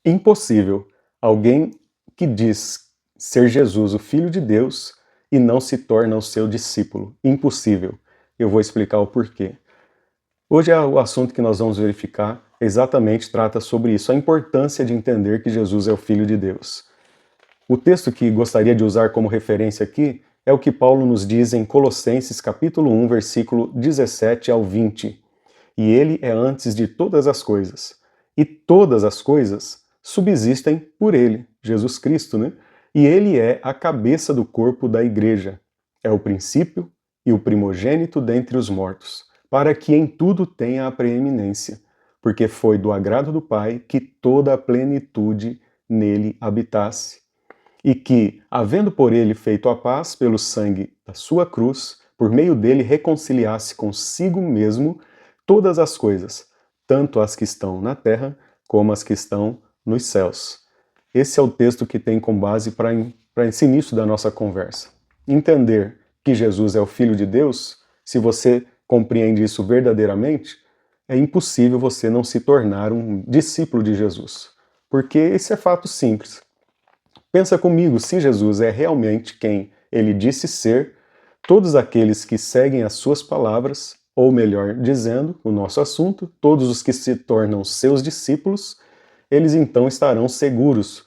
Impossível alguém que diz ser Jesus, o Filho de Deus, e não se torna o seu discípulo. Impossível. Eu vou explicar o porquê. Hoje o assunto que nós vamos verificar exatamente trata sobre isso, a importância de entender que Jesus é o Filho de Deus. O texto que gostaria de usar como referência aqui é o que Paulo nos diz em Colossenses capítulo 1, versículo 17 ao 20. E ele é antes de todas as coisas. E todas as coisas subsistem por ele, Jesus Cristo, né? E ele é a cabeça do corpo da igreja. É o princípio e o primogênito dentre os mortos, para que em tudo tenha a preeminência, porque foi do agrado do Pai que toda a plenitude nele habitasse. E que, havendo por ele feito a paz pelo sangue da sua cruz, por meio dele reconciliasse consigo mesmo todas as coisas, tanto as que estão na terra como as que estão nos céus. Esse é o texto que tem como base para esse início da nossa conversa. Entender que Jesus é o Filho de Deus, se você compreende isso verdadeiramente, é impossível você não se tornar um discípulo de Jesus. Porque esse é fato simples. Pensa comigo, se Jesus é realmente quem ele disse ser, todos aqueles que seguem as suas palavras, ou melhor dizendo, o nosso assunto, todos os que se tornam seus discípulos, eles então estarão seguros.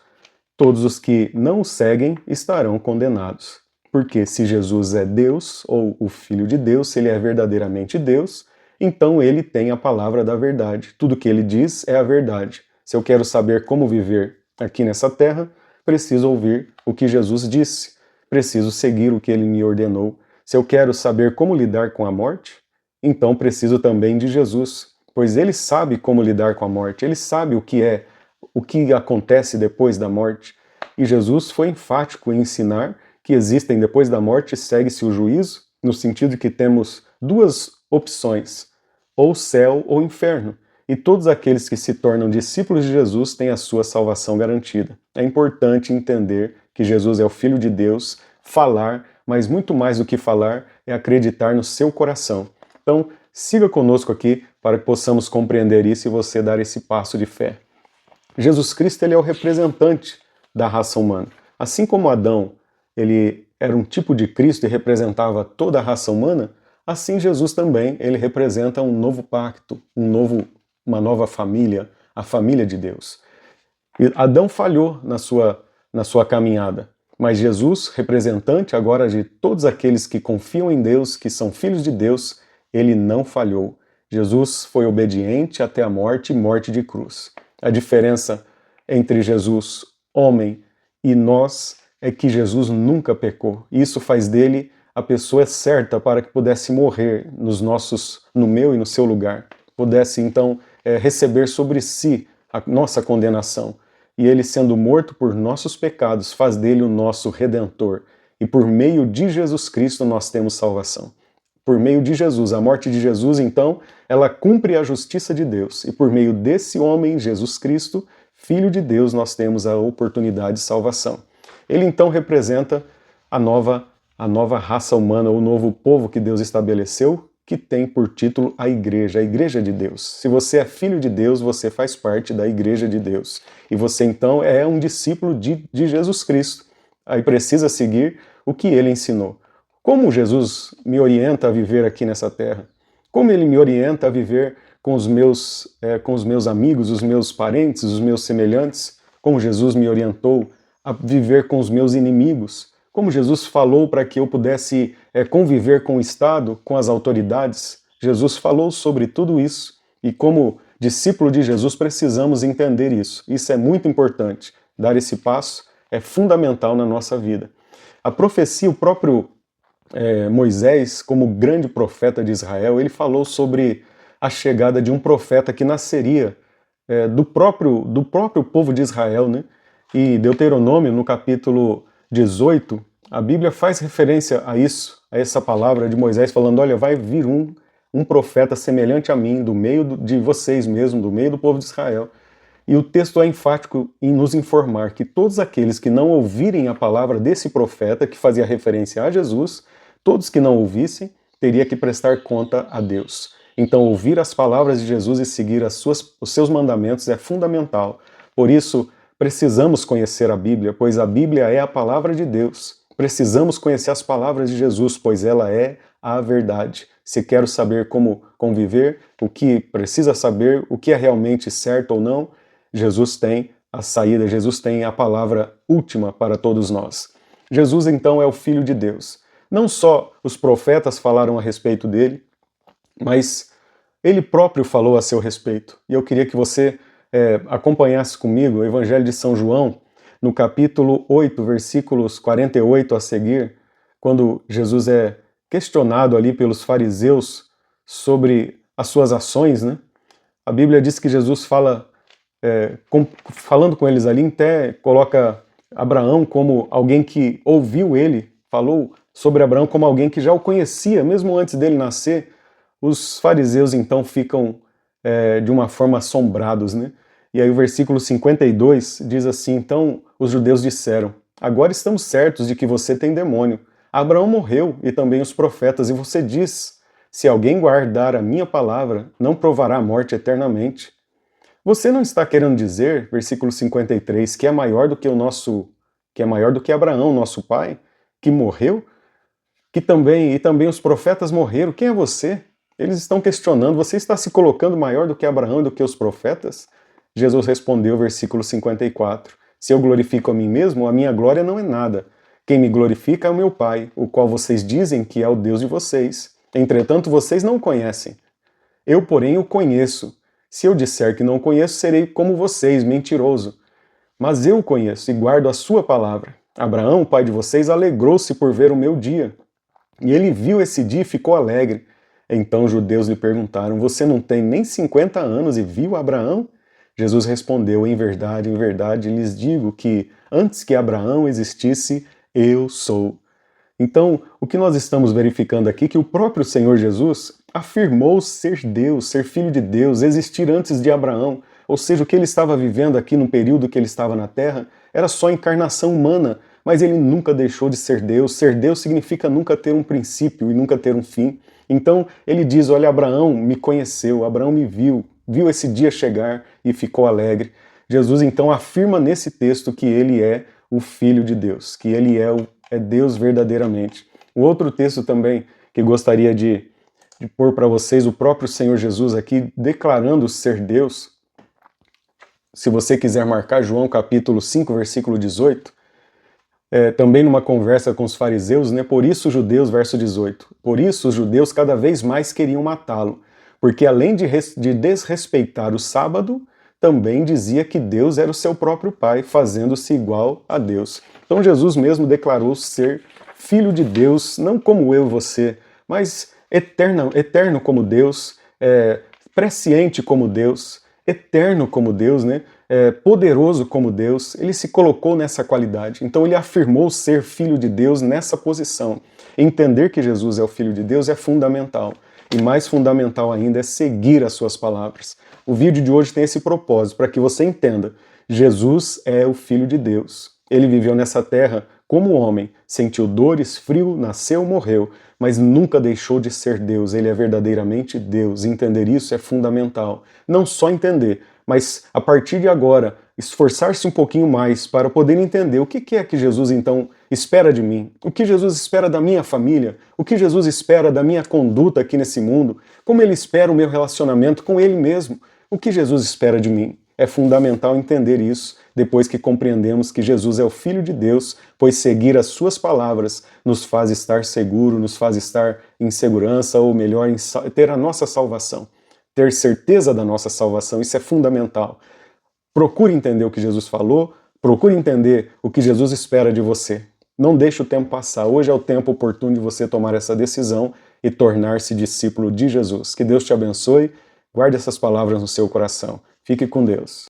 Todos os que não o seguem estarão condenados. Porque se Jesus é Deus, ou o Filho de Deus, se ele é verdadeiramente Deus, então ele tem a palavra da verdade. Tudo que ele diz é a verdade. Se eu quero saber como viver aqui nessa terra, preciso ouvir o que Jesus disse. Preciso seguir o que ele me ordenou. Se eu quero saber como lidar com a morte, então preciso também de Jesus, pois ele sabe como lidar com a morte, ele sabe o que acontece depois da morte. E Jesus foi enfático em ensinar que existem depois da morte, segue-se o juízo, no sentido de que temos duas opções, ou céu ou inferno. E todos aqueles que se tornam discípulos de Jesus têm a sua salvação garantida. É importante entender que Jesus é o Filho de Deus, falar, mas muito mais do que falar, é acreditar no seu coração. Então, siga conosco aqui para que possamos compreender isso e você dar esse passo de fé. Jesus Cristo ele é o representante da raça humana. Assim como Adão ele era um tipo de Cristo e representava toda a raça humana, assim Jesus também ele representa um novo pacto, uma nova família, a família de Deus. E Adão falhou na sua caminhada, mas Jesus, representante agora de todos aqueles que confiam em Deus, que são filhos de Deus, ele não falhou. Jesus foi obediente até a morte e morte de cruz. A diferença entre Jesus, homem, e nós é que Jesus nunca pecou. Isso faz dele a pessoa certa para que pudesse morrer no meu e no seu lugar. Pudesse então receber sobre si a nossa condenação. E ele, sendo morto por nossos pecados, faz dele o nosso Redentor. E por meio de Jesus Cristo nós temos salvação. Por meio de Jesus, a morte de Jesus, então, ela cumpre a justiça de Deus. E por meio desse homem, Jesus Cristo, Filho de Deus, nós temos a oportunidade de salvação. Ele então representa a nova raça humana, o novo povo que Deus estabeleceu, que tem por título a Igreja de Deus. Se você é filho de Deus, você faz parte da Igreja de Deus. E você então é um discípulo de Jesus Cristo. Aí precisa seguir o que ele ensinou. Como Jesus me orienta a viver aqui nessa terra? Como ele me orienta a viver com os meus amigos, os meus parentes, os meus semelhantes? Como Jesus me orientou a viver com os meus inimigos? Como Jesus falou para que eu pudesse conviver com o Estado, com as autoridades? Jesus falou sobre tudo isso e como discípulo de Jesus precisamos entender isso. Isso é muito importante. Dar esse passo é fundamental na nossa vida. A profecia, o próprio Moisés, como grande profeta de Israel, ele falou sobre a chegada de um profeta que nasceria do próprio povo de Israel, né? E Deuteronômio, no capítulo 18, a Bíblia faz referência a isso, a essa palavra de Moisés, falando, olha, vai vir um profeta semelhante a mim, do meio de vocês mesmo, do meio do povo de Israel. E o texto é enfático em nos informar que todos aqueles que não ouvirem a palavra desse profeta, que fazia referência a Jesus, todos que não ouvissem, teria que prestar conta a Deus. Então, ouvir as palavras de Jesus e seguir os seus mandamentos é fundamental Por isso, precisamos conhecer a Bíblia, pois a Bíblia é a palavra de Deus. Precisamos conhecer as palavras de Jesus, pois ela é a verdade. Se quero saber como conviver, o que precisa saber, o que é realmente certo ou não, Jesus tem a saída, Jesus tem a palavra última para todos nós. Jesus, então, é o Filho de Deus. Não só os profetas falaram a respeito dele, mas ele próprio falou a seu respeito. E eu queria que você acompanhasse comigo o Evangelho de São João, no capítulo 8, versículos 48 a seguir, quando Jesus é questionado ali pelos fariseus sobre as suas ações, né? A Bíblia diz que Jesus fala, falando com eles ali, até coloca Abraão como alguém que ouviu ele, falou sobre Abraão como alguém que já o conhecia, mesmo antes dele nascer. Os fariseus então ficam de uma forma assombrados, né? E aí o versículo 52 diz assim: então os judeus disseram, agora estamos certos de que você tem demônio. Abraão morreu e também os profetas, e você diz, se alguém guardar a minha palavra, não provará a morte eternamente. Você não está querendo dizer, versículo 53, que é maior do que Abraão, nosso pai, que morreu? Que também os profetas morreram. Quem é você? Eles estão questionando, você está se colocando maior do que Abraão e do que os profetas? Jesus respondeu, versículo 54, se eu glorifico a mim mesmo, a minha glória não é nada. Quem me glorifica é o meu Pai, o qual vocês dizem que é o Deus de vocês. Entretanto, vocês não o conhecem. Eu, porém, o conheço. Se eu disser que não o conheço, serei como vocês, mentiroso. Mas eu o conheço e guardo a sua palavra. Abraão, o pai de vocês, alegrou-se por ver o meu dia. E ele viu esse dia e ficou alegre. Então os judeus lhe perguntaram, você não tem nem 50 anos e viu Abraão? Jesus respondeu, em verdade, lhes digo que antes que Abraão existisse, eu sou. Então, o que nós estamos verificando aqui é que o próprio Senhor Jesus afirmou ser Deus, ser Filho de Deus, existir antes de Abraão. Ou seja, o que ele estava vivendo aqui no período que ele estava na Terra era só encarnação humana, mas ele nunca deixou de ser Deus. Ser Deus significa nunca ter um princípio e nunca ter um fim. Então, ele diz, olha, Abraão me conheceu, Abraão me viu esse dia chegar e ficou alegre. Jesus, então, afirma nesse texto que ele é o Filho de Deus, que ele é Deus verdadeiramente. O outro texto também que gostaria de pôr para vocês, o próprio Senhor Jesus aqui declarando ser Deus. Se você quiser marcar, João capítulo 5, versículo 18, também numa conversa com os fariseus, né? Por isso os judeus, verso 18, por isso os judeus cada vez mais queriam matá-lo, porque além de desrespeitar o sábado, também dizia que Deus era o seu próprio Pai, fazendo-se igual a Deus. Então Jesus mesmo declarou ser Filho de Deus, não como eu e você, mas eterno como Deus, presciente como Deus, eterno como Deus, né? Poderoso como Deus. Ele se colocou nessa qualidade. Então ele afirmou ser Filho de Deus nessa posição. Entender que Jesus é o Filho de Deus é fundamental. E mais fundamental ainda é seguir as suas palavras. O vídeo de hoje tem esse propósito, para que você entenda. Jesus é o Filho de Deus. Ele viveu nessa terra como homem, sentiu dores, frio, nasceu, morreu, mas nunca deixou de ser Deus. Ele é verdadeiramente Deus. Entender isso é fundamental. Não só entender, mas a partir de agora, esforçar-se um pouquinho mais para poder entender o que é que Jesus então espera de mim, o que Jesus espera da minha família, o que Jesus espera da minha conduta aqui nesse mundo, como Ele espera o meu relacionamento com Ele mesmo, o que Jesus espera de mim. É fundamental entender isso depois que compreendemos que Jesus é o Filho de Deus, pois seguir as suas palavras nos faz estar seguro, nos faz estar em segurança, ou melhor, ter a nossa salvação, ter certeza da nossa salvação. Isso é fundamental. Procure entender o que Jesus falou, procure entender o que Jesus espera de você. Não deixe o tempo passar. Hoje é o tempo oportuno de você tomar essa decisão e tornar-se discípulo de Jesus. Que Deus te abençoe. Guarde essas palavras no seu coração. Fique com Deus.